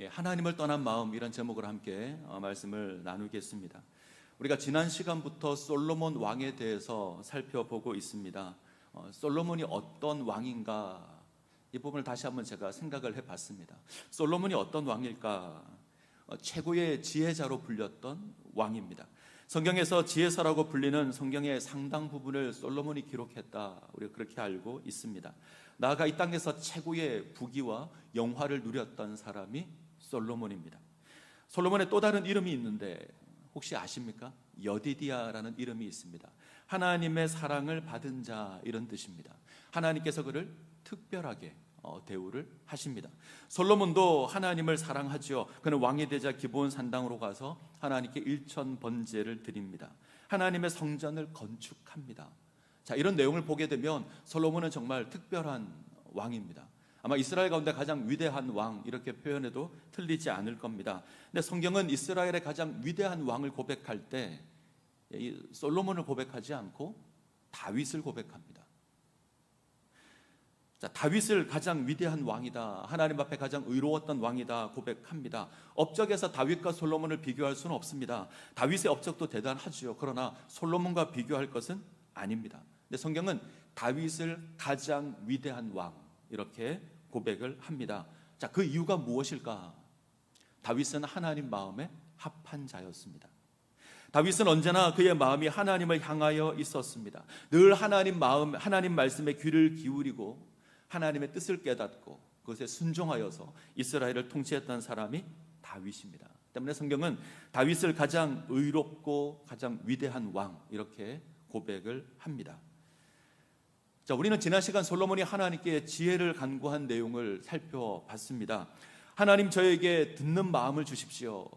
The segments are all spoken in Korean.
하나님을 떠난 마음, 이런 제목으로 함께 말씀을 나누겠습니다. 우리가 지난 시간부터 솔로몬 왕에 대해서 살펴보고 있습니다. 솔로몬이 어떤 왕인가, 이 부분을 다시 한번 제가 생각을 해봤습니다. 솔로몬이 어떤 왕일까? 최고의 지혜자로 불렸던 왕입니다. 성경에서 지혜서라고 불리는 성경의 상당 부분을 솔로몬이 기록했다, 우리가 그렇게 알고 있습니다. 나아가 이 땅에서 최고의 부귀와 영화를 누렸던 사람이 솔로몬입니다. 솔로몬의 또 다른 이름이 있는데 혹시 아십니까? 여디디아라는 이름이 있습니다. 하나님의 사랑을 받은 자, 이런 뜻입니다. 하나님께서 그를 특별하게 대우를 하십니다. 솔로몬도 하나님을 사랑하지요. 그는 왕이 되자 기브온 산당으로 가서 하나님께 일천 번제를 드립니다. 하나님의 성전을 건축합니다. 자, 이런 내용을 보게 되면 솔로몬은 정말 특별한 왕입니다. 아마 이스라엘 가운데 가장 위대한 왕, 이렇게 표현해도 틀리지 않을 겁니다. 근데 성경은 이스라엘의 가장 위대한 왕을 고백할 때 솔로몬을 고백하지 않고 다윗을 고백합니다. 자, 다윗을 가장 위대한 왕이다, 하나님 앞에 가장 의로웠던 왕이다 고백합니다. 업적에서 다윗과 솔로몬을 비교할 수는 없습니다. 다윗의 업적도 대단하지요. 그러나 솔로몬과 비교할 것은 아닙니다. 근데 성경은 다윗을 가장 위대한 왕, 이렇게 고백을 합니다. 자, 그 이유가 무엇일까? 다윗은 하나님 마음에 합한 자였습니다. 다윗은 언제나 그의 마음이 하나님을 향하여 있었습니다. 늘 하나님 마음, 하나님 말씀에 귀를 기울이고 하나님의 뜻을 깨닫고 그것에 순종하여서 이스라엘을 통치했던 사람이 다윗입니다. 때문에 성경은 다윗을 가장 의롭고 가장 위대한 왕, 이렇게 고백을 합니다. 자, 우리는 지난 시간 솔로몬이 하나님께 지혜를 간구한 내용을 살펴봤습니다. 하나님, 저에게 듣는 마음을 주십시오.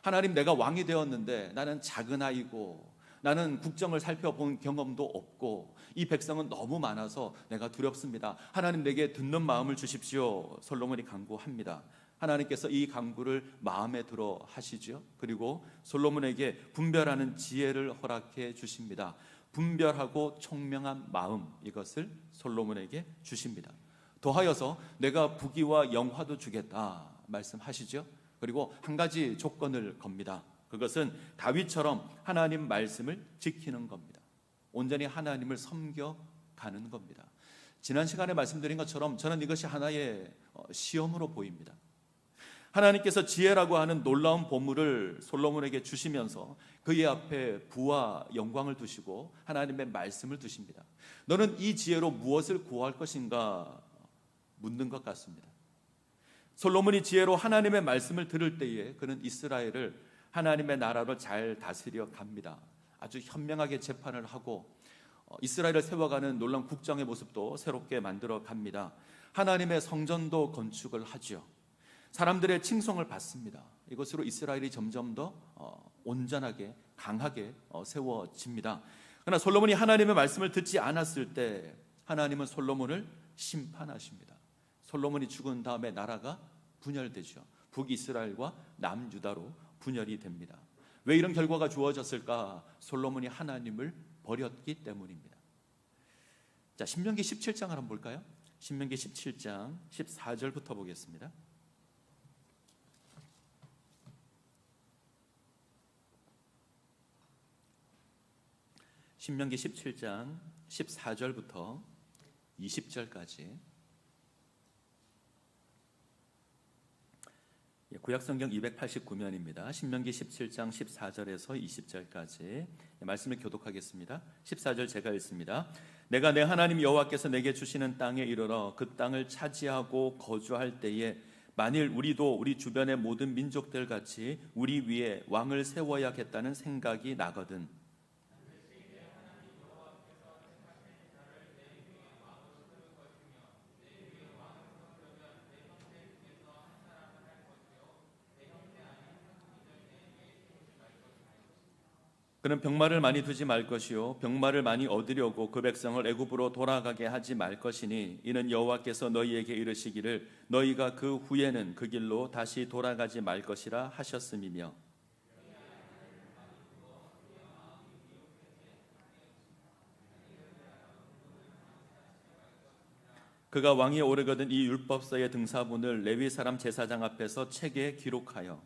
하나님, 내가 왕이 되었는데 나는 작은 아이고 나는 국정을 살펴본 경험도 없고 이 백성은 너무 많아서 내가 두렵습니다. 하나님, 내게 듣는 마음을 주십시오. 솔로몬이 간구합니다. 하나님께서 이 간구를 마음에 들어 하시죠. 그리고 솔로몬에게 분별하는 지혜를 허락해 주십니다. 분별하고 총명한 마음, 이것을 솔로몬에게 주십니다. 더하여서 내가 부귀와 영화도 주겠다 말씀하시죠. 그리고 한 가지 조건을 겁니다. 그것은 다윗처럼 하나님 말씀을 지키는 겁니다. 온전히 하나님을 섬겨가는 겁니다. 지난 시간에 말씀드린 것처럼 저는 이것이 하나의 시험으로 보입니다. 하나님께서 지혜라고 하는 놀라운 보물을 솔로몬에게 주시면서 그의 앞에 부와 영광을 두시고 하나님의 말씀을 두십니다. 너는 이 지혜로 무엇을 구할 것인가 묻는 것 같습니다. 솔로몬이 지혜로 하나님의 말씀을 들을 때에 그는 이스라엘을 하나님의 나라로 잘 다스려 갑니다. 아주 현명하게 재판을 하고 이스라엘을 세워가는 놀라운 국정의 모습도 새롭게 만들어 갑니다. 하나님의 성전도 건축을 하죠. 사람들의 칭송을 받습니다. 이것으로 이스라엘이 점점 더 온전하게 강하게 세워집니다. 그러나 솔로몬이 하나님의 말씀을 듣지 않았을 때 하나님은 솔로몬을 심판하십니다. 솔로몬이 죽은 다음에 나라가 분열되죠. 북이스라엘과 남유다로 분열이 됩니다. 왜 이런 결과가 주어졌을까? 솔로몬이 하나님을 버렸기 때문입니다. 자, 신명기 17장을 한번 볼까요? 신명기 17장 14절부터 보겠습니다. 신명기 17장 14절부터 20절까지 구약성경 289면입니다. 신명기 17장 14절에서 20절까지 말씀을 교독하겠습니다. 14절 제가 읽습니다. 내가 내 하나님 여호와께서 내게 주시는 땅에 이르러 그 땅을 차지하고 거주할 때에 만일 우리도 우리 주변의 모든 민족들 같이 우리 위에 왕을 세워야겠다는 생각이 나거든 그는 병마를 많이 두지 말 것이요 병마를 많이 얻으려고 그 백성을 애굽으로 돌아가게 하지 말 것이니 이는 여호와께서 너희에게 이르시기를 너희가 그 후에는 그 길로 다시 돌아가지 말 것이라 하셨음이며 그가 왕위에 오르거든 이 율법서의 등사본을 레위 사람 제사장 앞에서 책에 기록하여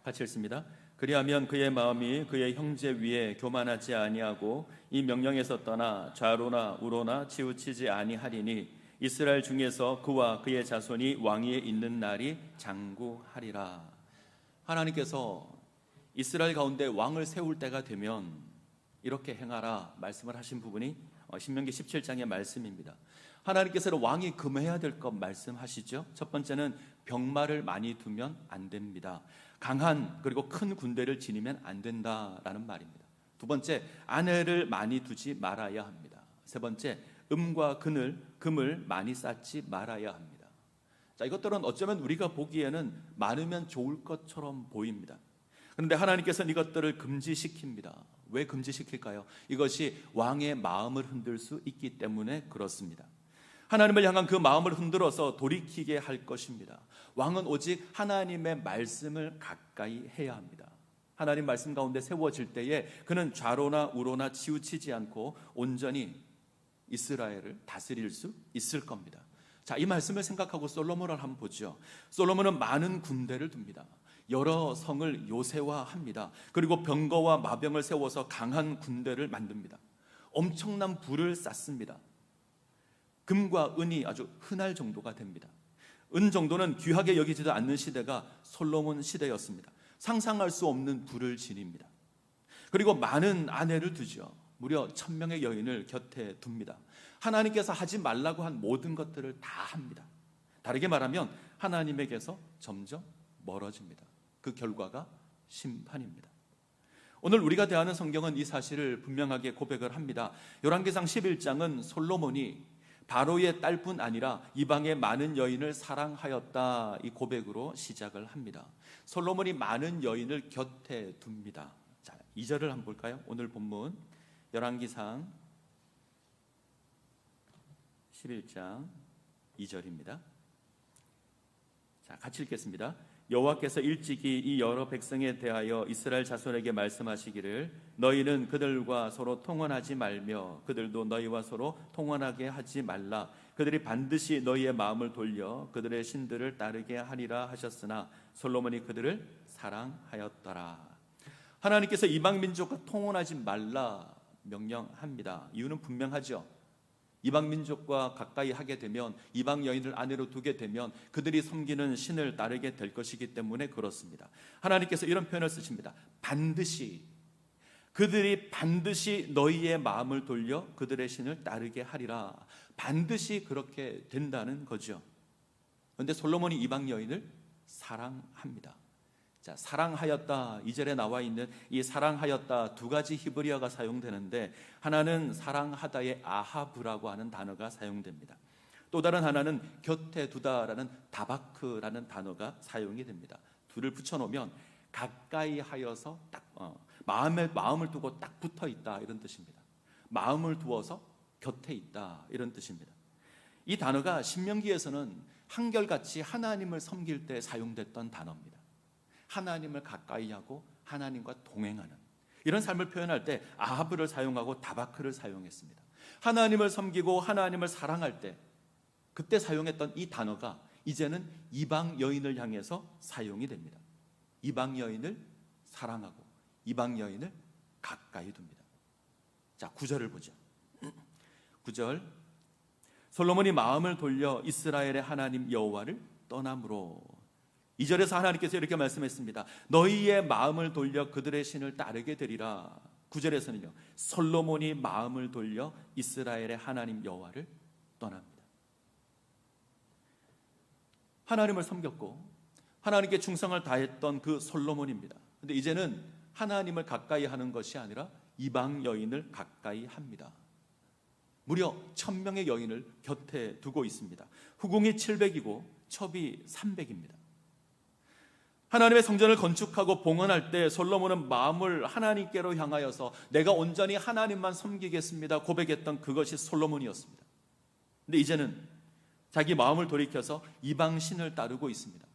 같이 읽습니다. 그리하면 그의 마음이 그의 형제 위에 교만하지 아니하고 이 명령에서 떠나 좌로나 우로나 치우치지 아니하리니 이스라엘 중에서 그와 그의 자손이 왕위에 있는 날이 장구하리라. 하나님께서 이스라엘 가운데 왕을 세울 때가 되면 이렇게 행하라 말씀을 하신 부분이 신명기 17장의 말씀입니다. 하나님께서는 왕이 금해야 될 것 말씀하시죠. 첫 번째는 병마를 많이 두면 안 됩니다. 강한 그리고 큰 군대를 지니면 안 된다라는 말입니다. 두 번째, 아내를 많이 두지 말아야 합니다. 세 번째, 금과 금을 많이 쌓지 말아야 합니다. 자, 이것들은 어쩌면 우리가 보기에는 많으면 좋을 것처럼 보입니다. 그런데 하나님께서는 이것들을 금지시킵니다. 왜 금지시킬까요? 이것이 왕의 마음을 흔들 수 있기 때문에 그렇습니다. 하나님을 향한 그 마음을 흔들어서 돌이키게 할 것입니다. 왕은 오직 하나님의 말씀을 가까이 해야 합니다. 하나님 말씀 가운데 세워질 때에 그는 좌로나 우로나 치우치지 않고 온전히 이스라엘을 다스릴 수 있을 겁니다. 자, 이 말씀을 생각하고 솔로몬을 한번 보죠. 솔로몬은 많은 군대를 둡니다. 여러 성을 요새화합니다. 그리고 병거와 마병을 세워서 강한 군대를 만듭니다. 엄청난 부를 쌓습니다. 금과 은이 아주 흔할 정도가 됩니다. 은 정도는 귀하게 여기지도 않는 시대가 솔로몬 시대였습니다. 상상할 수 없는 부를 지닙니다. 그리고 많은 아내를 두죠. 무려 1000명의 여인을 곁에 둡니다. 하나님께서 하지 말라고 한 모든 것들을 다 합니다. 다르게 말하면 하나님에게서 점점 멀어집니다. 그 결과가 심판입니다. 오늘 우리가 대하는 성경은 이 사실을 분명하게 고백을 합니다. 열왕기상 11장은 솔로몬이 바로의 딸뿐 아니라 이방의 많은 여인을 사랑하였다, 이 고백으로 시작을 합니다. 솔로몬이 많은 여인을 곁에 둡니다. 자, 2절을 한번 볼까요? 오늘 본문 열왕기상 11장 2절입니다. 자, 같이 읽겠습니다. 여호와께서 일찍이 이 여러 백성에 대하여 이스라엘 자손에게 말씀하시기를 너희는 그들과 서로 통혼하지 말며 그들도 너희와 서로 통혼하게 하지 말라. 그들이 반드시 너희의 마음을 돌려 그들의 신들을 따르게 하리라 하셨으나 솔로몬이 그들을 사랑하였더라. 하나님께서 이방 민족과 통혼하지 말라 명령합니다. 이유는 분명하죠. 이방 민족과 가까이 하게 되면, 이방 여인을 아내로 두게 되면 그들이 섬기는 신을 따르게 될 것이기 때문에 그렇습니다. 하나님께서 이런 표현을 쓰십니다. 반드시, 그들이 반드시 너희의 마음을 돌려 그들의 신을 따르게 하리라. 반드시 그렇게 된다는 거죠. 그런데 솔로몬이 이방 여인을 사랑합니다. 자, 사랑하였다, 2절에 나와 있는 이 사랑하였다, 두 가지 히브리어가 사용되는데 하나는 사랑하다의 아하브라고 하는 단어가 사용됩니다. 또 다른 하나는 곁에 두다라는 다바크라는 단어가 사용이 됩니다. 둘을 붙여놓으면 가까이 하여서 딱 마음을 두고 딱 붙어 있다, 이런 뜻입니다. 마음을 두어서 곁에 있다, 이런 뜻입니다. 이 단어가 신명기에서는 한결같이 하나님을 섬길 때 사용됐던 단어입니다. 하나님을 가까이 하고 하나님과 동행하는 이런 삶을 표현할 때 아하브를 사용하고 다바크를 사용했습니다. 하나님을 섬기고 하나님을 사랑할 때 그때 사용했던 이 단어가 이제는 이방 여인을 향해서 사용이 됩니다. 이방 여인을 사랑하고 이방 여인을 가까이 둡니다. 자, 9절을 보죠. 9절, 솔로몬이 마음을 돌려 이스라엘의 하나님 여호와를 떠남으로. 2절에서 하나님께서 이렇게 말씀했습니다. 너희의 마음을 돌려 그들의 신을 따르게 되리라. 9절에서는요, 솔로몬이 마음을 돌려 이스라엘의 하나님 여호와를 떠납니다. 하나님을 섬겼고 하나님께 충성을 다했던 그 솔로몬입니다. 그런데 이제는 하나님을 가까이 하는 것이 아니라 이방 여인을 가까이 합니다. 무려 1000명의 여인을 곁에 두고 있습니다. 후궁이 700이고 첩이 300입니다. 하나님의 성전을 건축하고 봉헌할 때 솔로몬은 마음을 하나님께로 향하여서 내가 온전히 하나님만 섬기겠습니다 고백했던 그것이 솔로몬이었습니다. 근데 이제는 자기 마음을 돌이켜서 이방 신을 따르고 있습니다.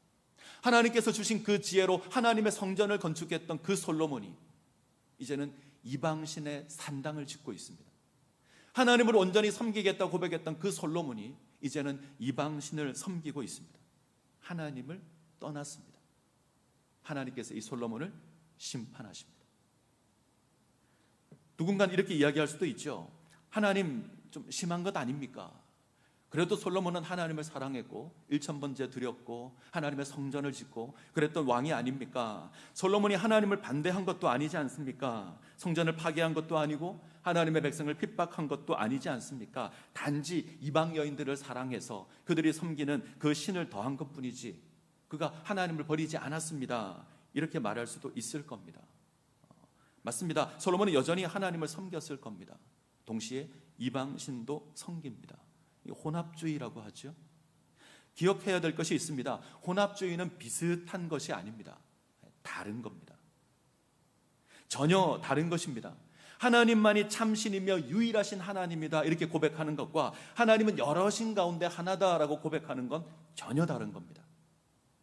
하나님께서 주신 그 지혜로 하나님의 성전을 건축했던 그 솔로몬이 이제는 이방신의 산당을 짓고 있습니다. 하나님을 온전히 섬기겠다고 고백했던 그 솔로몬이 이제는 이방신을 섬기고 있습니다. 하나님을 떠났습니다. 하나님께서 이 솔로몬을 심판하십니다. 누군가는 이렇게 이야기할 수도 있죠. 하나님 좀 심한 것 아닙니까? 그래도 솔로몬은 하나님을 사랑했고 1,000번째 드렸고 하나님의 성전을 짓고 그랬던 왕이 아닙니까? 솔로몬이 하나님을 반대한 것도 아니지 않습니까? 성전을 파괴한 것도 아니고 하나님의 백성을 핍박한 것도 아니지 않습니까? 단지 이방 여인들을 사랑해서 그들이 섬기는 그 신을 더한 것뿐이지 그가 하나님을 버리지 않았습니다. 이렇게 말할 수도 있을 겁니다. 맞습니다. 솔로몬은 여전히 하나님을 섬겼을 겁니다. 동시에 이방 신도 섬깁니다. 혼합주의라고 하죠. 기억해야 될 것이 있습니다. 혼합주의는 비슷한 것이 아닙니다. 다른 겁니다. 전혀 다른 것입니다. 하나님만이 참신이며 유일하신 하나님이다 이렇게 고백하는 것과 하나님은 여러 신 가운데 하나다라고 고백하는 건 전혀 다른 겁니다.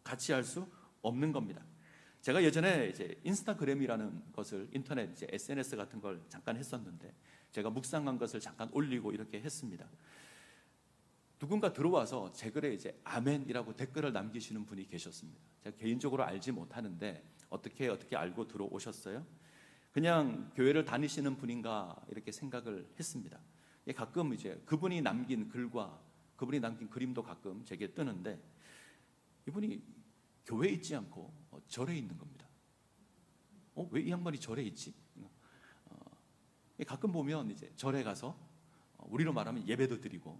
같이 할 수 없는 겁니다. 제가 예전에 이제 인스타그램이라는 것을 인터넷 이제 SNS 같은 걸 잠깐 했었는데 제가 묵상한 것을 잠깐 올리고 이렇게 했습니다. 누군가 들어와서 제 글에 이제 아멘이라고 댓글을 남기시는 분이 계셨습니다. 제가 개인적으로 알지 못하는데 어떻게 알고 들어오셨어요? 그냥 교회를 다니시는 분인가 이렇게 생각을 했습니다. 가끔 이제 그분이 남긴 글과 그분이 남긴 그림도 가끔 제게 뜨는데 이분이 교회에 있지 않고 절에 있는 겁니다. 왜 이 양반이 절에 있지? 가끔 보면 이제 절에 가서 우리로 말하면 예배도 드리고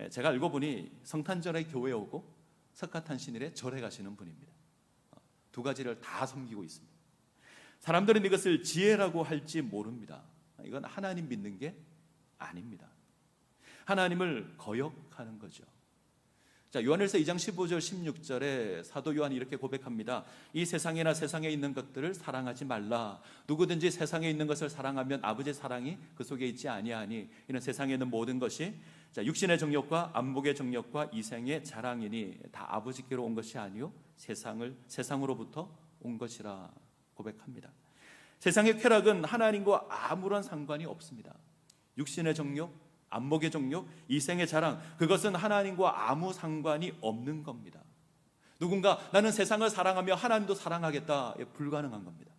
제가 알고 보니 성탄절에 교회에 오고 석가탄신일에 절에 가시는 분입니다. 두 가지를 다 섬기고 있습니다. 사람들은 이것을 지혜라고 할지 모릅니다. 이건 하나님 믿는 게 아닙니다. 하나님을 거역하는 거죠. 자, 요한일서 2장 15절 16절에 사도 요한이 이렇게 고백합니다. 이 세상에나 세상에 있는 것들을 사랑하지 말라. 누구든지 세상에 있는 것을 사랑하면 아버지의 사랑이 그 속에 있지 아니하니 이는 세상에 있는 모든 것이 자, 육신의 정욕과 안목의 정욕과 이생의 자랑이니 다 아버지께로 온 것이 아니요 세상으로부터 온 것이라 고백합니다. 세상의 쾌락은 하나님과 아무런 상관이 없습니다. 육신의 정욕, 안목의 정욕, 이생의 자랑, 그것은 하나님과 아무 상관이 없는 겁니다. 누군가 나는 세상을 사랑하며 하나님도 사랑하겠다, 불가능한 겁니다.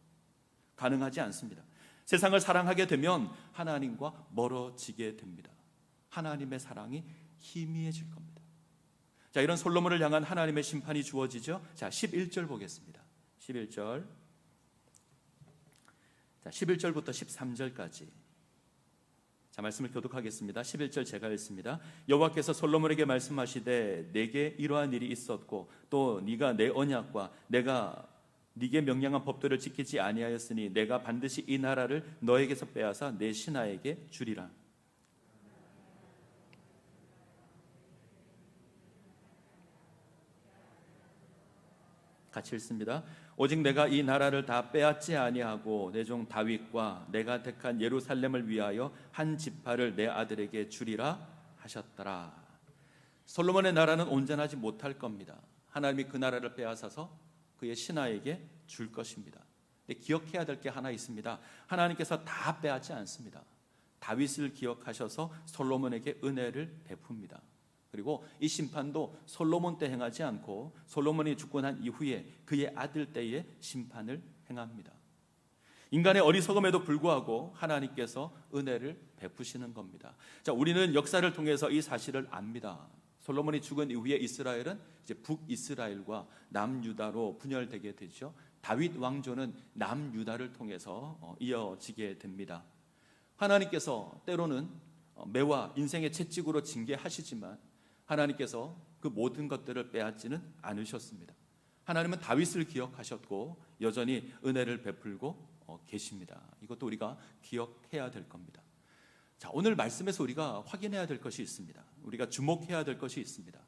가능하지 않습니다. 세상을 사랑하게 되면 하나님과 멀어지게 됩니다. 하나님의 사랑이 희미해질 겁니다. 자, 이런 솔로몬을 향한 하나님의 심판이 주어지죠. 자, 11절 보겠습니다. 11절. 자, 11절부터 13절까지. 자, 말씀을 교독하겠습니다. 11절 제가 읽습니다. 여호와께서 솔로몬에게 말씀하시되 내게 이러한 일이 있었고 또 네가 내 언약과 내가 네게 명령한 법도를 지키지 아니하였으니 내가 반드시 이 나라를 너에게서 빼앗아 내 신하에게 주리라. 같이 읽습니다. 오직 내가 이 나라를 다 빼앗지 아니하고 내 종 다윗과 내가 택한 예루살렘을 위하여 한 지파를 내 아들에게 주리라 하셨더라. 솔로몬의 나라는 온전하지 못할 겁니다. 하나님이 그 나라를 빼앗아서 그의 신하에게 줄 것입니다. 근데 기억해야 될 게 하나 있습니다. 하나님께서 다 빼앗지 않습니다. 다윗을 기억하셔서 솔로몬에게 은혜를 베풉니다. 그리고 이 심판도 솔로몬 때 행하지 않고 솔로몬이 죽고 난 이후에 그의 아들 때에 심판을 행합니다. 인간의 어리석음에도 불구하고 하나님께서 은혜를 베푸시는 겁니다. 자, 우리는 역사를 통해서 이 사실을 압니다. 솔로몬이 죽은 이후에 이스라엘은 이제 북이스라엘과 남유다로 분열되게 되죠. 다윗 왕조는 남유다를 통해서 이어지게 됩니다. 하나님께서 때로는 매와 인생의 채찍으로 징계하시지만 하나님께서 그 모든 것들을 빼앗지는 않으셨습니다. 하나님은 다윗을 기억하셨고 여전히 은혜를 베풀고 계십니다. 이것도 우리가 기억해야 될 겁니다. 자, 오늘 말씀에서 우리가 확인해야 될 것이 있습니다. 우리가 주목해야 될 것이 있습니다.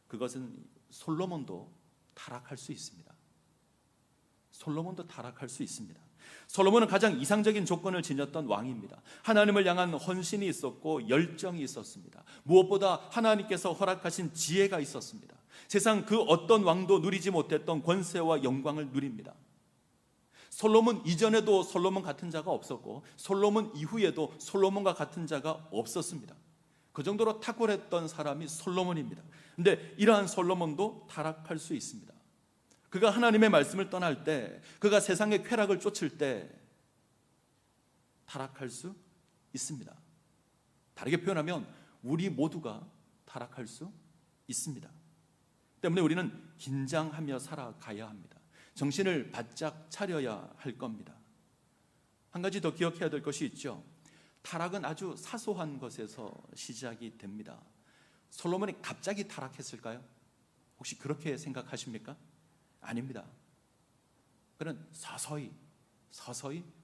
그것은 솔로몬도 타락할 수 있습니다. 솔로몬도 타락할 수 있습니다. 솔로몬은 가장 이상적인 조건을 지녔던 왕입니다. 하나님을 향한 헌신이 있었고 열정이 있었습니다. 무엇보다 하나님께서 허락하신 지혜가 있었습니다. 세상 그 어떤 왕도 누리지 못했던 권세와 영광을 누립니다. 솔로몬 이전에도 솔로몬 같은 자가 없었고 솔로몬 이후에도 솔로몬과 같은 자가 없었습니다. 그 정도로 탁월했던 사람이 솔로몬입니다. 근데 이러한 솔로몬도 타락할 수 있습니다. 그가 하나님의 말씀을 떠날 때, 그가 세상의 쾌락을 쫓을 때 타락할 수 있습니다. 다르게 표현하면 우리 모두가 타락할 수 있습니다. 때문에 우리는 긴장하며 살아가야 합니다. 정신을 바짝 차려야 할 겁니다. 한 가지 더 기억해야 될 것이 있죠. 타락은 아주 사소한 것에서 시작이 됩니다. 솔로몬이 갑자기 타락했을까요? 혹시 그렇게 생각하십니까? 아닙니다. 그는 서서히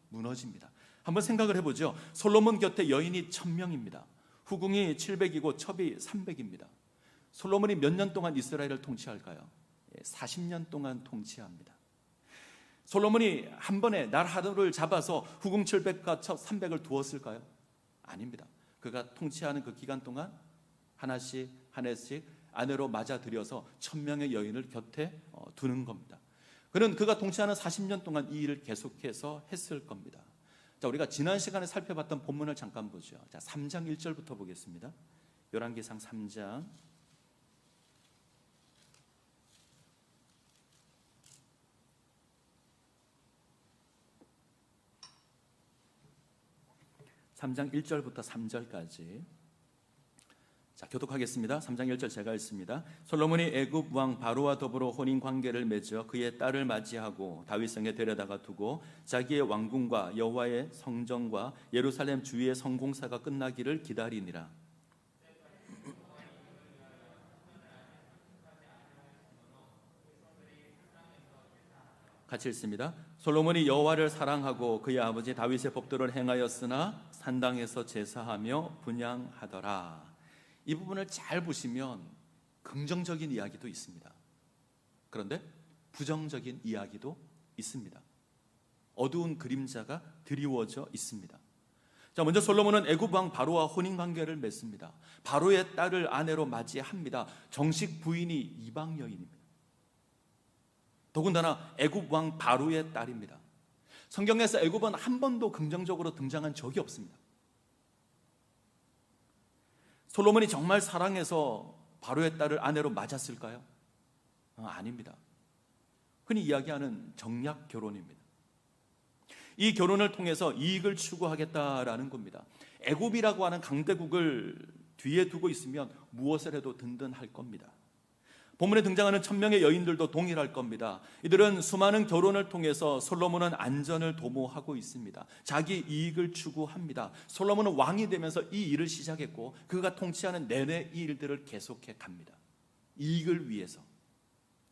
무너집니다. 한번 생각을 해보죠. 솔로몬 곁에 여인이 1000명입니다. 후궁이 700이고 첩이 300입니다. 솔로몬이 몇 년 동안 이스라엘을 통치할까요? 40년 동안 통치합니다. 솔로몬이 한 번에 날 하루를 잡아서 후궁 700과 첩 300을 두었을까요? 아닙니다. 그가 통치하는 그 기간 동안 하나씩 아내로 맞아들여서 1000명의 여인을 곁에 두는 겁니다. 그가 통치하는 40년 동안 이 일을 계속해서 했을 겁니다. 자, 우리가 지난 시간에 살펴봤던 본문을 잠깐 보죠. 자, 3장 1절부터 보겠습니다. 열왕기상 3장 1절부터 3절까지. 자, 교독하겠습니다. 3장 1절 제가 읽습니다. 솔로몬이 애굽 왕 바로와 더불어 혼인 관계를 맺어 그의 딸을 맞이하고 다윗성에 데려다가 두고 자기의 왕궁과 여호와의 성전과 예루살렘 주위의 성공사가 끝나기를 기다리니라. 같이 읽습니다. 솔로몬이 여호와를 사랑하고 그의 아버지 다윗의 법도를 행하였으나 산당에서 제사하며 분향하더라. 이 부분을 잘 보시면 긍정적인 이야기도 있습니다. 그런데 부정적인 이야기도 있습니다. 어두운 그림자가 드리워져 있습니다. 자, 먼저 솔로몬은 애굽 왕 바로와 혼인 관계를 맺습니다. 바로의 딸을 아내로 맞이합니다. 정식 부인이 이방 여인입니다. 더군다나 애굽 왕 바로의 딸입니다. 성경에서 애굽은 한 번도 긍정적으로 등장한 적이 없습니다. 솔로몬이 정말 사랑해서 바로의 딸을 아내로 맞았을까요? 아닙니다. 흔히 이야기하는 정략 결혼입니다. 이 결혼을 통해서 이익을 추구하겠다라는 겁니다. 애굽이라고 하는 강대국을 뒤에 두고 있으면 무엇을 해도 든든할 겁니다. 본문에 등장하는 1000명의 여인들도 동일할 겁니다. 이들은 수많은 결혼을 통해서 솔로몬은 안전을 도모하고 있습니다. 자기 이익을 추구합니다. 솔로몬은 왕이 되면서 이 일을 시작했고 그가 통치하는 내내 이 일들을 계속해 갑니다. 이익을 위해서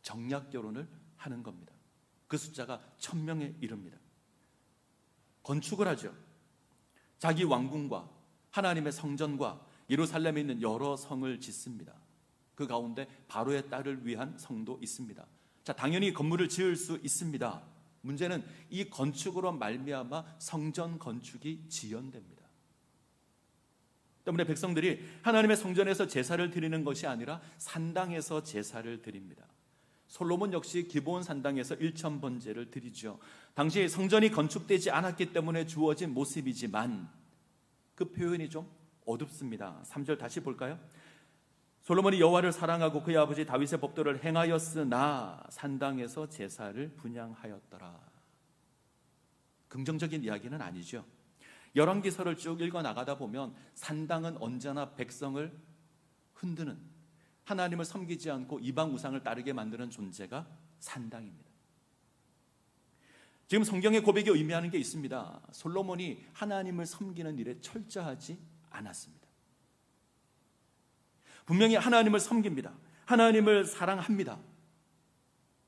정략 결혼을 하는 겁니다. 그 숫자가 1000명에 이릅니다. 건축을 하죠. 자기 왕궁과 하나님의 성전과 예루살렘에 있는 여러 성을 짓습니다. 그 가운데 바로의 딸을 위한 성도 있습니다. 자, 당연히 건물을 지을 수 있습니다. 문제는 이 건축으로 말미암아 성전 건축이 지연됩니다. 때문에 백성들이 하나님의 성전에서 제사를 드리는 것이 아니라 산당에서 제사를 드립니다. 솔로몬 역시 기브온 산당에서 1000번제를 드리죠. 당시 성전이 건축되지 않았기 때문에 주어진 모습이지만 그 표현이 좀 어둡습니다. 3절 다시 볼까요? 솔로몬이 여호와를 사랑하고 그의 아버지 다윗의 법도를 행하였으나 산당에서 제사를 분향하였더라. 긍정적인 이야기는 아니죠. 열왕기서를 쭉 읽어 나가다 보면 산당은 언제나 백성을 흔드는, 하나님을 섬기지 않고 이방 우상을 따르게 만드는 존재가 산당입니다. 지금 성경의 고백이 의미하는 게 있습니다. 솔로몬이 하나님을 섬기는 일에 철저하지 않았습니다. 분명히 하나님을 섬깁니다. 하나님을 사랑합니다.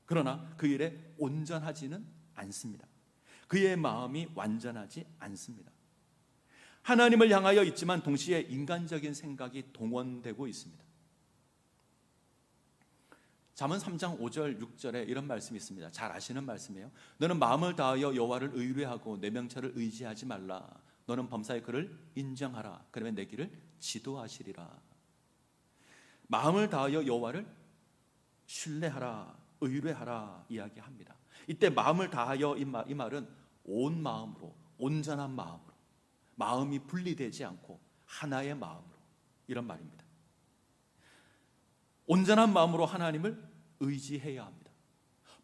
그러나 그 일에 온전하지는 않습니다. 그의 마음이 완전하지 않습니다. 하나님을 향하여 있지만 동시에 인간적인 생각이 동원되고 있습니다. 잠언 3장 5절 6절에 이런 말씀이 있습니다. 잘 아시는 말씀이에요. 너는 마음을 다하여 여호와를 의뢰하고 내 명철을 의지하지 말라. 너는 범사의 그를 인정하라. 그러면 내 길을 지도하시리라. 마음을 다하여 여호와를 신뢰하라, 의뢰하라 이야기합니다. 이때 마음을 다하여 이 말은 온 마음으로, 온전한 마음으로, 마음이 분리되지 않고 하나의 마음으로, 이런 말입니다. 온전한 마음으로 하나님을 의지해야 합니다.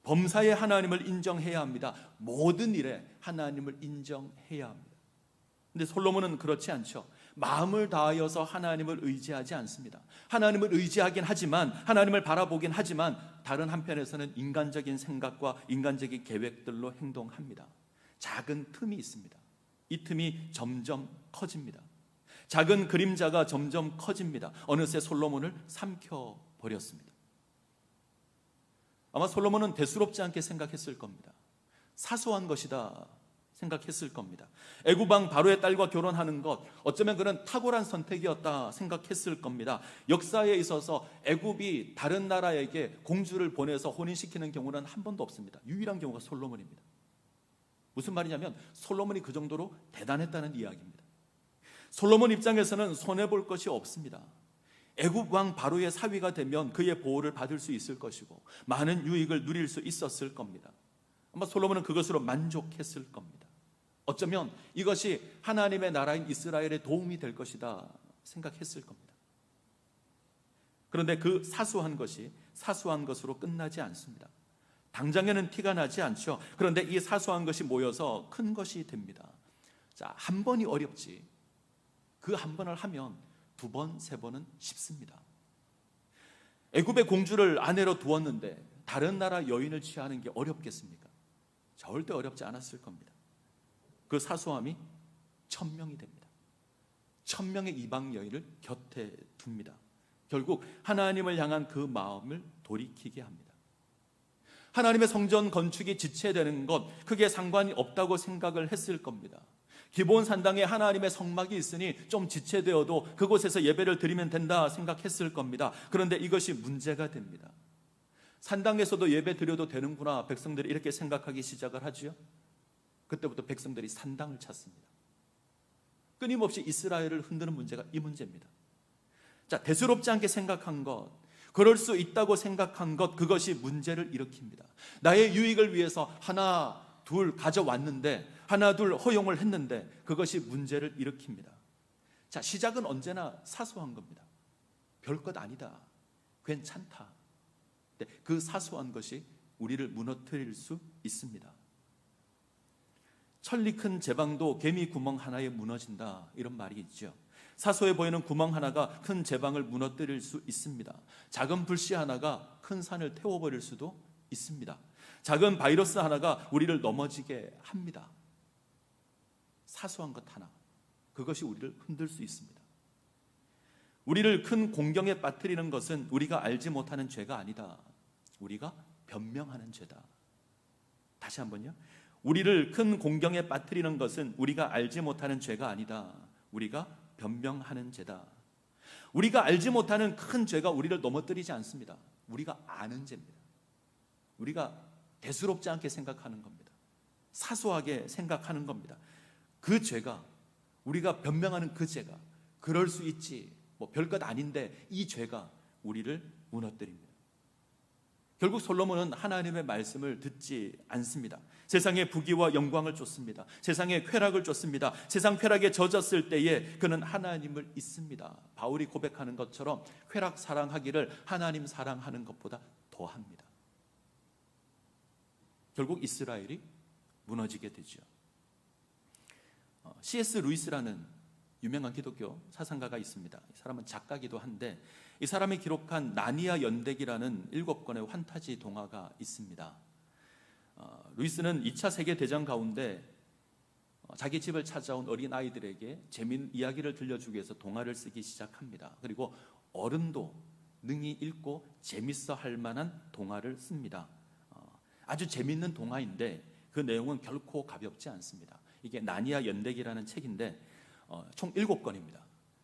범사에 하나님을 인정해야 합니다. 모든 일에 하나님을 인정해야 합니다. 근데 솔로몬은 그렇지 않죠. 마음을 다하여서 하나님을 의지하지 않습니다. 하나님을 의지하긴 하지만, 하나님을 바라보긴 하지만, 다른 한편에서는 인간적인 생각과 인간적인 계획들로 행동합니다. 작은 틈이 있습니다. 이 틈이 점점 커집니다. 작은 그림자가 점점 커집니다. 어느새 솔로몬을 삼켜버렸습니다. 아마 솔로몬은 대수롭지 않게 생각했을 겁니다. 사소한 것이다 생각했을 겁니다. 애굽 왕 바로의 딸과 결혼하는 것, 어쩌면 그런 탁월한 선택이었다 생각했을 겁니다. 역사에 있어서 애굽이 다른 나라에게 공주를 보내서 혼인시키는 경우는 한 번도 없습니다. 유일한 경우가 솔로몬입니다. 무슨 말이냐면 솔로몬이 그 정도로 대단했다는 이야기입니다. 솔로몬 입장에서는 손해볼 것이 없습니다. 애굽 왕 바로의 사위가 되면 그의 보호를 받을 수 있을 것이고 많은 유익을 누릴 수 있었을 겁니다. 아마 솔로몬은 그것으로 만족했을 겁니다. 어쩌면 이것이 하나님의 나라인 이스라엘에 도움이 될 것이다 생각했을 겁니다. 그런데 그 사소한 것이 사소한 것으로 끝나지 않습니다. 당장에는 티가 나지 않죠. 그런데 이 사소한 것이 모여서 큰 것이 됩니다. 자, 한 번이 어렵지 그 한 번을 하면 두 번, 세 번은 쉽습니다. 애굽의 공주를 아내로 두었는데 다른 나라 여인을 취하는 게 어렵겠습니까? 절대 어렵지 않았을 겁니다. 그 사소함이 1000명이 됩니다. 1000명의 이방 여인을 곁에 둡니다. 결국 하나님을 향한 그 마음을 돌이키게 합니다. 하나님의 성전 건축이 지체되는 것, 크게 상관이 없다고 생각을 했을 겁니다. 기본 산당에 하나님의 성막이 있으니 좀 지체되어도 그곳에서 예배를 드리면 된다 생각했을 겁니다. 그런데 이것이 문제가 됩니다. 산당에서도 예배 드려도 되는구나, 백성들이 이렇게 생각하기 시작을 하지요. 그때부터 백성들이 산당을 찾습니다. 끊임없이 이스라엘을 흔드는 문제가 이 문제입니다. 자, 대수롭지 않게 생각한 것, 그럴 수 있다고 생각한 것, 그것이 문제를 일으킵니다. 나의 유익을 위해서 하나 둘 가져왔는데, 하나 둘 허용을 했는데 그것이 문제를 일으킵니다. 자, 시작은 언제나 사소한 겁니다. 별것 아니다, 괜찮다. 그 사소한 것이 우리를 무너뜨릴 수 있습니다. 천리 큰 제방도 개미 구멍 하나에 무너진다, 이런 말이 있죠. 사소해 보이는 구멍 하나가 큰 제방을 무너뜨릴 수 있습니다. 작은 불씨 하나가 큰 산을 태워버릴 수도 있습니다. 작은 바이러스 하나가 우리를 넘어지게 합니다. 사소한 것 하나, 그것이 우리를 흔들 수 있습니다. 우리를 큰 공경에 빠뜨리는 것은 우리가 알지 못하는 죄가 아니다, 우리가 변명하는 죄다. 다시 한번요. 우리를 큰 공경에 빠뜨리는 것은 우리가 알지 못하는 죄가 아니다, 우리가 변명하는 죄다. 우리가 알지 못하는 큰 죄가 우리를 넘어뜨리지 않습니다. 우리가 아는 죄입니다. 우리가 대수롭지 않게 생각하는 겁니다. 사소하게 생각하는 겁니다. 그 죄가, 우리가 변명하는 그 죄가, 그럴 수 있지, 뭐 별것 아닌데, 이 죄가 우리를 무너뜨립니다. 결국 솔로몬은 하나님의 말씀을 듣지 않습니다. 세상의 부귀와 영광을 쫓습니다. 세상의 쾌락을 쫓습니다. 세상 쾌락에 젖었을 때에 그는 하나님을 잊습니다. 바울이 고백하는 것처럼 쾌락 사랑하기를 하나님 사랑하는 것보다 더합니다. 결국 이스라엘이 무너지게 되죠. C.S. 루이스라는 유명한 기독교 사상가가 있습니다. 이 사람은 작가기도 한데, 이 사람이 기록한 나니아 연대기라는 7권의 환타지 동화가 있습니다. 루이스는 2차 세계대전 가운데 자기 집을 찾아온 어린아이들에게 재미있는 이야기를 들려주기 위해서 동화를 쓰기 시작합니다. 그리고 어른도 능히 읽고 재밌어 할 만한 동화를 씁니다. 아주 재미있는 동화인데 그 내용은 결코 가볍지 않습니다. 이게 나니아 연대기라는 책인데 총 7권입니다.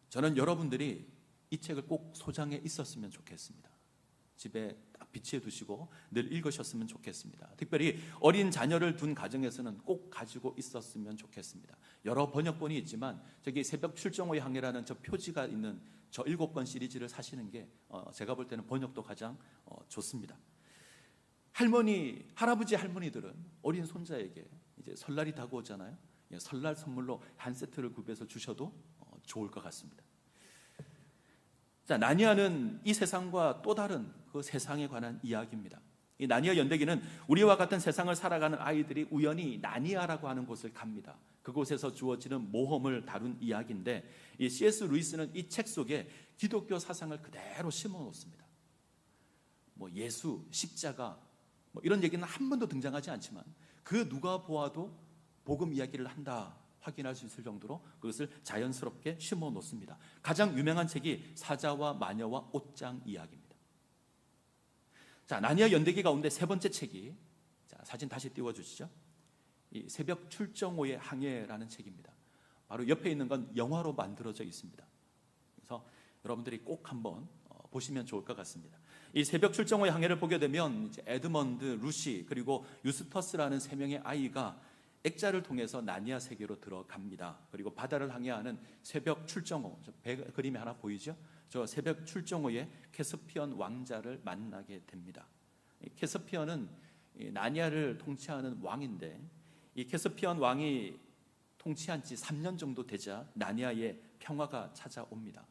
저는 여러분들이 이 책을 꼭 소장해 있었으면 좋겠습니다. 집에 딱 비치해 두시고 늘 읽으셨으면 좋겠습니다. 특별히 어린 자녀를 둔 가정에서는 꼭 가지고 있었으면 좋겠습니다. 여러 번역본이 있지만 저기 새벽 출정호의 항해라는 저 표지가 있는 저 7권 시리즈를 사시는 게 제가 볼 때는 번역도 가장 좋습니다. 할아버지 할머니들은 어린 손자에게 이제 설날이 다가오잖아요. 설날 선물로 한 세트를 구비해서 주셔도 좋을 것 같습니다. 자, 나니아는 이 세상과 또 다른 그 세상에 관한 이야기입니다. 이 나니아 연대기는 우리와 같은 세상을 살아가는 아이들이 우연히 나니아라고 하는 곳을 갑니다. 그곳에서 주어지는 모험을 다룬 이야기인데 이 C.S. 루이스는 이 책 속에 기독교 사상을 그대로 심어 놓습니다. 예수, 십자가 이런 얘기는 한 번도 등장하지 않지만 그 누가 보아도 복음 이야기를 한다 확인할 수 있을 정도로 그것을 자연스럽게 심어 놓습니다. 가장 유명한 책이 사자와 마녀와 옷장 이야기입니다. 자, 나니아 연대기 가운데 세 번째 책이, 자, 사진 다시 띄워주시죠. 이 새벽 출정호의 항해라는 책입니다. 바로 옆에 있는 건 영화로 만들어져 있습니다. 그래서 여러분들이 꼭 한번 보시면 좋을 것 같습니다. 이 새벽 출정호의 항해를 보게 되면 이제 에드먼드, 루시 그리고 유스터스라는 세 명의 아이가 액자를 통해서 나니아 세계로 들어갑니다. 그리고 바다를 항해하는 새벽 출정호, 배 그림이 하나 보이죠? 저 새벽 출정호의 캐스피언 왕자를 만나게 됩니다. 캐스피언은 나니아를 통치하는 왕인데 이 캐스피언 왕이 통치한 지 3년 정도 되자 나니아에 평화가 찾아옵니다.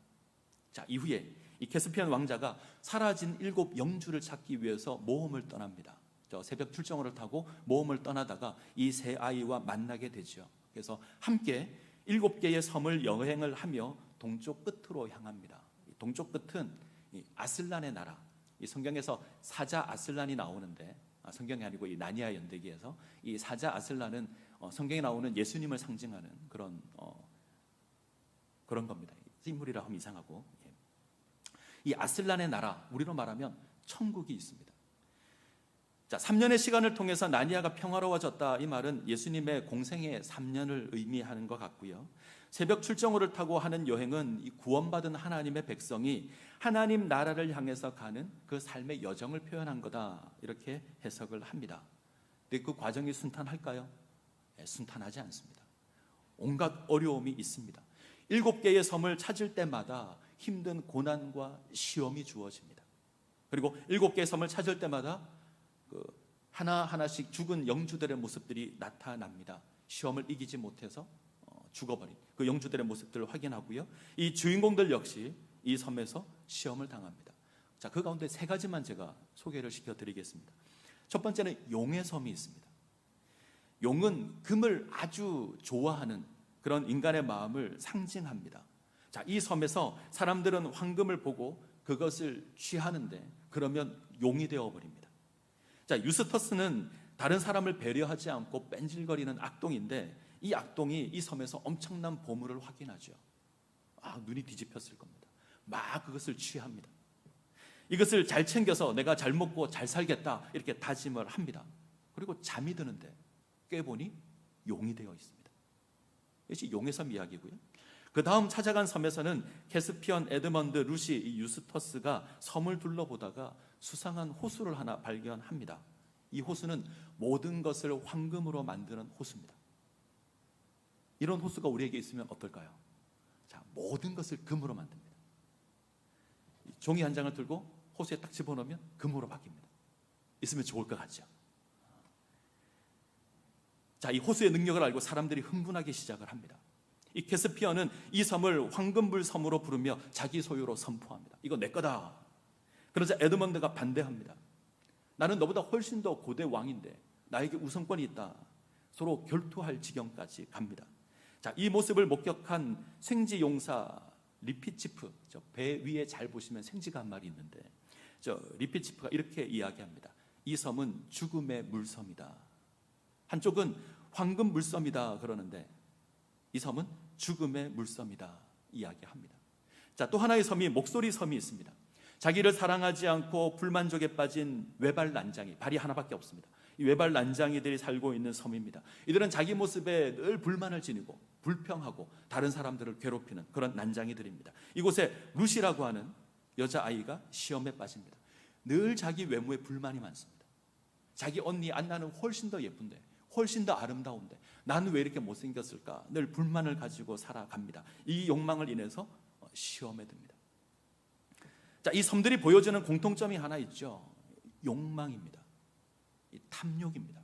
자, 이후에 이 캐스피언 왕자가 사라진 7 영주를 찾기 위해서 모험을 떠납니다. 저 새벽 출정호를 타고 모험을 떠나다가 이 세 아이와 만나게 되죠. 그래서 함께 7개의 섬을 여행을 하며 동쪽 끝으로 향합니다. 동쪽 끝은 이 아슬란의 나라. 이 성경에서 사자 아슬란이 나오는데 성경이 아니고 이 나니아 연대기에서 이 사자 아슬란은 성경에 나오는 예수님을 상징하는 그런 겁니다. 인물이라 하면 이상하고 이 아슬란의 나라, 우리로 말하면 천국이 있습니다. 자, 3년의 시간을 통해서 나니아가 평화로워졌다. 이 말은 예수님의 공생의 3년을 의미하는 것 같고요. 새벽 출정호를 타고 하는 여행은 이 구원받은 하나님의 백성이 하나님 나라를 향해서 가는 그 삶의 여정을 표현한 거다. 이렇게 해석을 합니다. 근데 그 과정이 순탄할까요? 순탄하지 않습니다. 온갖 어려움이 있습니다. 7개의 섬을 찾을 때마다 힘든 고난과 시험이 주어집니다. 그리고 7개의 섬을 찾을 때마다 하나하나씩 죽은 영주들의 모습들이 나타납니다. 시험을 이기지 못해서 죽어버린 그 영주들의 모습들을 확인하고요. 이 주인공들 역시 이 섬에서 시험을 당합니다. 자, 그 가운데 3가지만 제가 소개를 시켜드리겠습니다. 첫 번째는 용의 섬이 있습니다. 용은 금을 아주 좋아하는 그런 인간의 마음을 상징합니다. 자, 이 섬에서 사람들은 황금을 보고 그것을 취하는데 그러면 용이 되어버립니다. 자, 유스터스는 다른 사람을 배려하지 않고 뺀질거리는 악동인데 이 악동이 이 섬에서 엄청난 보물을 확인하죠. 눈이 뒤집혔을 겁니다. 막 그것을 취합니다. 이것을 잘 챙겨서 내가 잘 먹고 잘 살겠다 이렇게 다짐을 합니다. 그리고 잠이 드는데 깨보니 용이 되어 있습니다. 이것이 용의 섬 이야기고요. 그 다음 찾아간 섬에서는 캐스피언, 에드먼드, 루시, 이 유스터스가 섬을 둘러보다가 수상한 호수를 하나 발견합니다. 이 호수는 모든 것을 황금으로 만드는 호수입니다. 이런 호수가 우리에게 있으면 어떨까요? 자, 모든 것을 금으로 만듭니다. 종이 한 장을 들고 호수에 딱 집어넣으면 금으로 바뀝니다. 있으면 좋을 것 같죠? 자, 이 호수의 능력을 알고 사람들이 흥분하기 시작을 합니다. 이 캐스피언은 이 섬을 황금불 섬으로 부르며 자기 소유로 선포합니다. 이거 내 거다. 그러자 에드먼드가 반대합니다. 나는 너보다 훨씬 더 고대 왕인데 나에게 우선권이 있다. 서로 결투할 지경까지 갑니다. 자, 이 모습을 목격한 생지 용사 리피치프, 저 배 위에 잘 보시면 생지가 한 마리 있는데 저 리피치프가 이렇게 이야기합니다. 이 섬은 죽음의 물섬이다. 한쪽은 황금 물섬이다 그러는데 이 섬은 죽음의 물섬이다 이야기합니다. 자, 또 하나의 섬이 목소리 섬이 있습니다. 자기를 사랑하지 않고 불만족에 빠진 외발 난장이, 발이 하나밖에 없습니다. 이 외발 난장이들이 살고 있는 섬입니다. 이들은 자기 모습에 늘 불만을 지니고 불평하고 다른 사람들을 괴롭히는 그런 난장이들입니다. 이곳에 루시라고 하는 여자아이가 시험에 빠집니다. 늘 자기 외모에 불만이 많습니다. 자기 언니 안나는 훨씬 더 예쁜데, 훨씬 더 아름다운데 나는 왜 이렇게 못생겼을까? 늘 불만을 가지고 살아갑니다. 이 욕망을 인해서 시험에 듭니다. 자, 이 섬들이 보여주는 공통점이 하나 있죠. 욕망입니다. 이 탐욕입니다.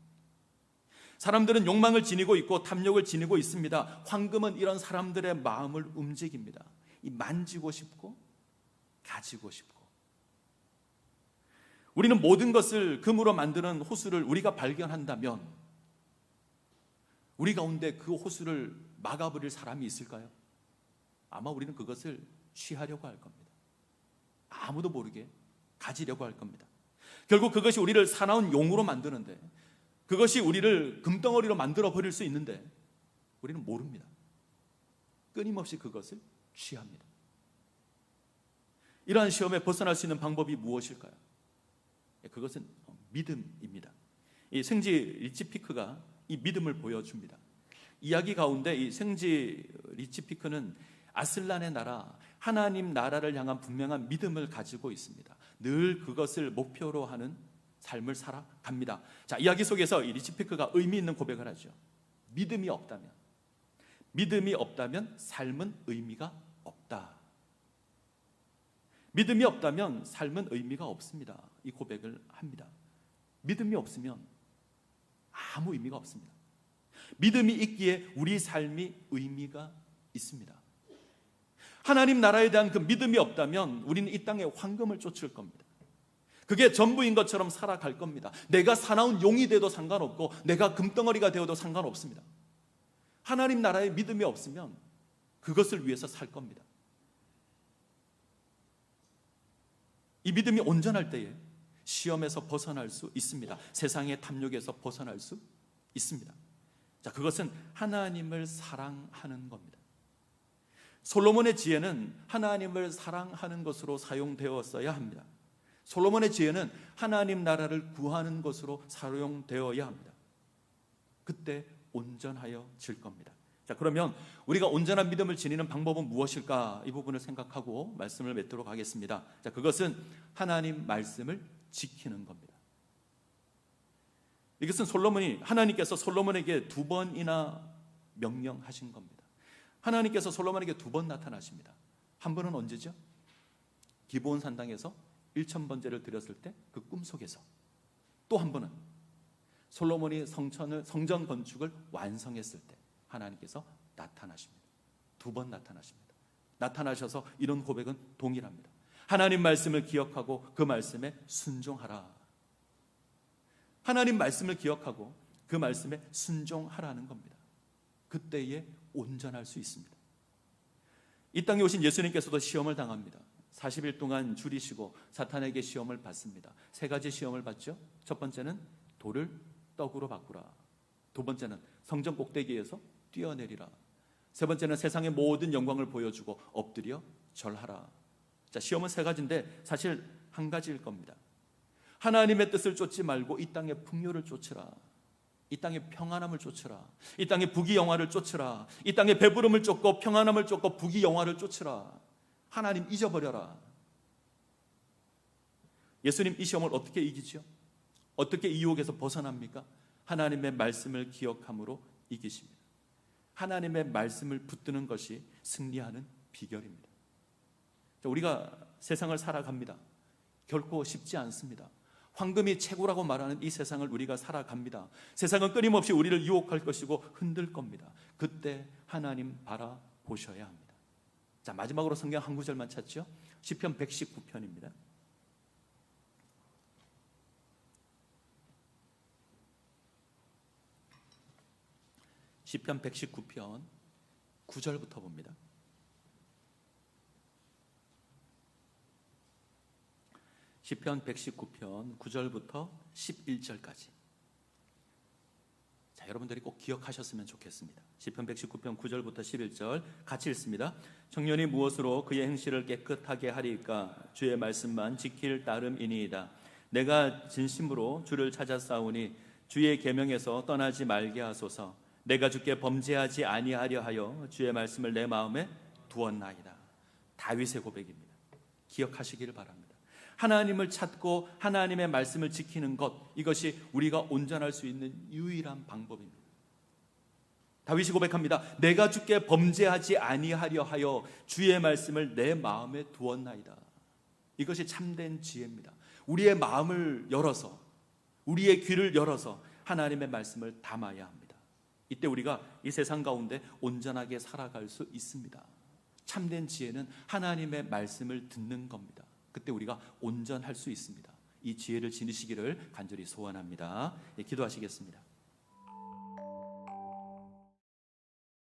사람들은 욕망을 지니고 있고 탐욕을 지니고 있습니다. 황금은 이런 사람들의 마음을 움직입니다. 이 만지고 싶고 가지고 싶고. 우리는 모든 것을 금으로 만드는 호수를 우리가 발견한다면 우리 가운데 그 호수를 막아버릴 사람이 있을까요? 아마 우리는 그것을 취하려고 할 겁니다. 아무도 모르게 가지려고 할 겁니다. 결국 그것이 우리를 사나운 용으로 만드는데, 그것이 우리를 금덩어리로 만들어 버릴 수 있는데 우리는 모릅니다. 끊임없이 그것을 취합니다. 이러한 시험에 벗어날 수 있는 방법이 무엇일까요? 그것은 믿음입니다. 이 생지 리치피크가 이 믿음을 보여줍니다. 이야기 가운데 이 생지 리치피크는 아슬란의 나라, 하나님 나라를 향한 분명한 믿음을 가지고 있습니다. 늘 그것을 목표로 하는 삶을 살아갑니다. 자, 이야기 속에서 이 리치피크가 의미 있는 고백을 하죠. 믿음이 없다면 삶은 의미가 없다. 믿음이 없다면 삶은 의미가 없습니다. 이 고백을 합니다. 믿음이 없으면 아무 의미가 없습니다. 믿음이 있기에 우리 삶이 의미가 있습니다. 하나님 나라에 대한 그 믿음이 없다면 우리는 이 땅에 황금을 쫓을 겁니다. 그게 전부인 것처럼 살아갈 겁니다. 내가 사나운 용이 되어도 상관없고 내가 금덩어리가 되어도 상관없습니다. 하나님 나라에 믿음이 없으면 그것을 위해서 살 겁니다. 이 믿음이 온전할 때에 시험에서 벗어날 수 있습니다. 세상의 탐욕에서 벗어날 수 있습니다. 자, 그것은 하나님을 사랑하는 겁니다. 솔로몬의 지혜는 하나님을 사랑하는 것으로 사용되었어야 합니다. 솔로몬의 지혜는 하나님 나라를 구하는 것으로 사용되어야 합니다. 그때 온전하여질 겁니다. 자, 그러면 우리가 온전한 믿음을 지니는 방법은 무엇일까? 이 부분을 생각하고 말씀을 맺도록 하겠습니다. 자, 그것은 하나님 말씀을 지키는 겁니다. 이것은 하나님께서 솔로몬에게 2번이나 명령하신 겁니다. 하나님께서 솔로몬에게 2번 나타나십니다. 한 번은 언제죠? 기브온 산당에서 1000번제를 드렸을 때 그 꿈속에서, 또 한 번은 솔로몬이 성전 건축을 완성했을 때 하나님께서 나타나십니다. 2번 나타나십니다. 나타나셔서 이런 고백은 동일합니다. 하나님 말씀을 기억하고 그 말씀에 순종하라. 하나님 말씀을 기억하고 그 말씀에 순종하라는 겁니다. 그때에 온전할 수 있습니다. 이 땅에 오신 예수님께서도 시험을 당합니다. 40일 동안 줄이시고 사탄에게 시험을 받습니다. 3가지 시험을 받죠. 첫 번째는 돌을 떡으로 바꾸라. 2번째는 성전 꼭대기에서 뛰어내리라. 3번째는 세상의 모든 영광을 보여주고 엎드려 절하라. 자, 시험은 3가지인데 사실 한 가지일 겁니다. 하나님의 뜻을 쫓지 말고 이 땅의 풍요를 쫓으라. 이 땅의 평안함을 쫓으라. 이 땅의 부귀영화를 쫓으라. 이 땅의 배부름을 쫓고 평안함을 쫓고 부귀영화를 쫓으라. 하나님 잊어버려라. 예수님 이 시험을 어떻게 이기죠? 어떻게 이 유혹에서 벗어납니까? 하나님의 말씀을 기억함으로 이기십니다. 하나님의 말씀을 붙드는 것이 승리하는 비결입니다. 우리가 세상을 살아갑니다. 결코 쉽지 않습니다. 황금이 최고라고 말하는 이 세상을 우리가 살아갑니다. 세상은 끊임없이 우리를 유혹할 것이고 흔들 겁니다. 그때 하나님 바라보셔야 합니다. 자, 마지막으로 성경 한 구절만 찾죠. 시편 119편입니다. 시편 119편 9절부터 봅니다. 시편 119편 9절부터 11절까지. 자, 여러분들이 꼭 기억하셨으면 좋겠습니다. 시편 119편 9절부터 11절 같이 읽습니다. 청년이 무엇으로 그의 행실을 깨끗하게 하리까? 주의 말씀만 지킬 따름이니이다. 내가 진심으로 주를 찾아 싸우니 주의 계명에서 떠나지 말게 하소서. 내가 주께 범죄하지 아니하려 하여 주의 말씀을 내 마음에 두었나이다. 다윗의 고백입니다. 기억하시기를 바랍니다. 하나님을 찾고 하나님의 말씀을 지키는 것, 이것이 우리가 온전할 수 있는 유일한 방법입니다. 다윗이 고백합니다. 내가 주께 범죄하지 아니하려 하여 주의 말씀을 내 마음에 두었나이다. 이것이 참된 지혜입니다. 우리의 마음을 열어서, 우리의 귀를 열어서 하나님의 말씀을 담아야 합니다. 이때 우리가 이 세상 가운데 온전하게 살아갈 수 있습니다. 참된 지혜는 하나님의 말씀을 듣는 겁니다. 그때 우리가 온전할 수 있습니다. 이 지혜를 지니시기를 간절히 소원합니다. 기도하시겠습니다.